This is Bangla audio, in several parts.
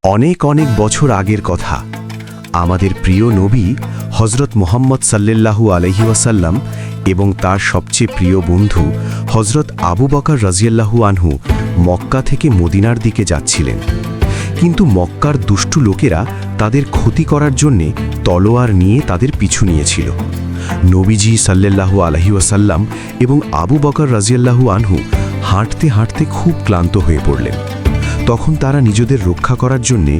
অনেক অনেক বছর আগের কথা। আমাদের প্রিয় নবী হজরত মুহাম্মদ সাল্লাল্লাহু আলাইহি ওয়াসাল্লাম এবং তার সবচেয়ে প্রিয় বন্ধু হজরত আবু বকর রাদিয়াল্লাহু আনহু মক্কা থেকে মদিনার দিকে যাচ্ছিলেন। কিন্তু মক্কার দুষ্টু লোকেরা তাদের ক্ষতি করার জন্যে তলোয়ার নিয়ে তাদের পিছু নিয়েছিল। নবীজি সাল্লাল্লাহু আলাইহি ওয়াসাল্লাম এবং আবু বকর রাদিয়াল্লাহু আনহু হাঁটতে হাঁটতে খুব ক্লান্ত হয়ে পড়লেন। তখন তারা নিজেদের রক্ষা করার জন্যে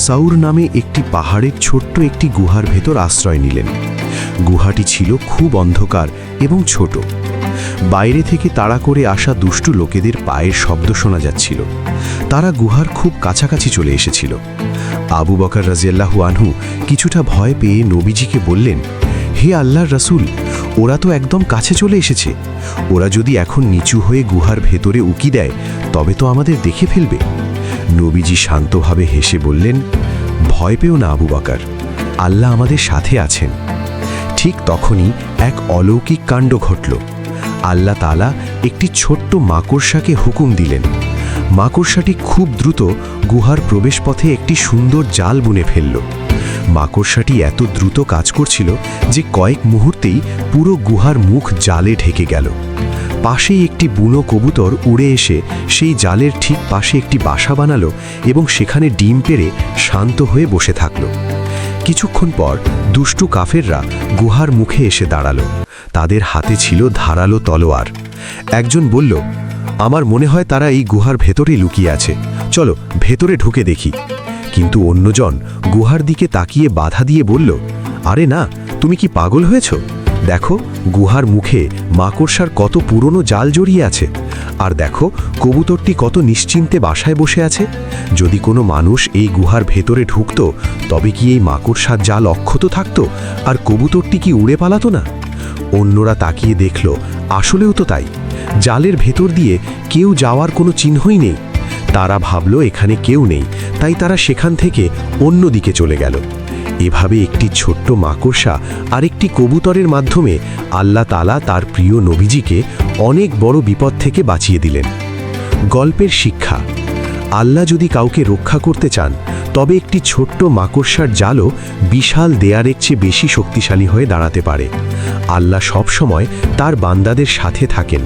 সাউর নামে একটি পাহাড়ের ছোট্ট একটি গুহার ভেতর আশ্রয় নিলেন। গুহাটি ছিল খুব অন্ধকার এবং ছোট। বাইরে থেকে তাড়া করে আসা দুষ্টু লোকেদের পায়ের শব্দ শোনা যাচ্ছিল। তারা গুহার খুব কাছাকাছি চলে এসেছিল। আবু বকর রাদিয়াল্লাহু আনহু কিছুটা ভয় পেয়ে নবীজিকে বললেন, হে আল্লাহর রাসূল, ওরা তো একদম কাছে চলে এসেছে। ওরা যদি এখন নিচু হয়ে গুহার ভেতরে উকি দেয় তবে তো আমাদের দেখে ফেলবে। নবীজি শান্তভাবে হেসে বললেন, ভয় পেও না আবু বকর, আল্লাহ আমাদের সাথে আছেন। ঠিক তখনই এক অলৌকিক কাণ্ড ঘটল। আল্লাহ তাআলা একটি ছোট্ট মাকড়সাকে হুকুম দিলেন। মাকড়সাটি খুব দ্রুত গুহার প্রবেশপথে একটি সুন্দর জাল বুনে ফেলল। মাকড়সাটি এত দ্রুত কাজ করছিল যে কয়েক মুহূর্তেই পুরো গুহার মুখ জালে ঢেকে গেল। পাশেই একটি বুনো কবুতর উড়ে এসে সেই জালের ঠিক পাশে একটি বাসা বানালো এবং সেখানে ডিম পেড়ে শান্ত হয়ে বসে থাকল। কিছুক্ষণ পর দুষ্টু কাফেররা গুহার মুখে এসে দাঁড়ালো। তাদের হাতে ছিল ধারালো তলোয়ার। একজন বলল, আমার মনে হয় তারা এই গুহার ভেতরেই লুকিয়ে আছে, চলো ভেতরে ঢুকে দেখি। কিন্তু অন্যজন গুহার দিকে তাকিয়ে বাধা দিয়ে বলল, আরে না, তুমি কি পাগল হয়েছ? দেখো গুহার মুখে মাকড়সার কত পুরনো জাল জড়িয়ে আছে, আর দেখো কবুতরটি কত নিশ্চিন্তে বাসায় বসে আছে। যদি কোনো মানুষ এই গুহার ভেতরে ঢুকত তবে কি এই মাকড়সার জাল অক্ষত থাকত আর কবুতরটি কি উড়ে পালাতো না? অন্যরা তাকিয়ে দেখল, আসলেও তো তাই। জালের ভেতর দিয়ে কেউ যাওয়ার কোনো চিহ্নই নেই। তারা ভাবল এখানে কেউ নেই, তাই তারা সেখান থেকে অন্য দিকে চলে গেল। এভাবে একটি ছোট্ট মাকড়সা আর একটি কবুতরের মাধ্যমে আল্লাহ তাআলা তার প্রিয় নবীজিকে অনেক বড় বিপদ থেকে বাঁচিয়ে দিলেন। গল্পের শিক্ষা: আল্লাহ যদি কাউকে রক্ষা করতে চান তবে একটি ছোট্ট মাকড়সার জালও বিশাল দেয়ালের চেয়ে বেশি শক্তিশালী হয়ে দাঁড়াতে পারে। আল্লাহ সবসময় তার বান্দাদের সাথে থাকেন।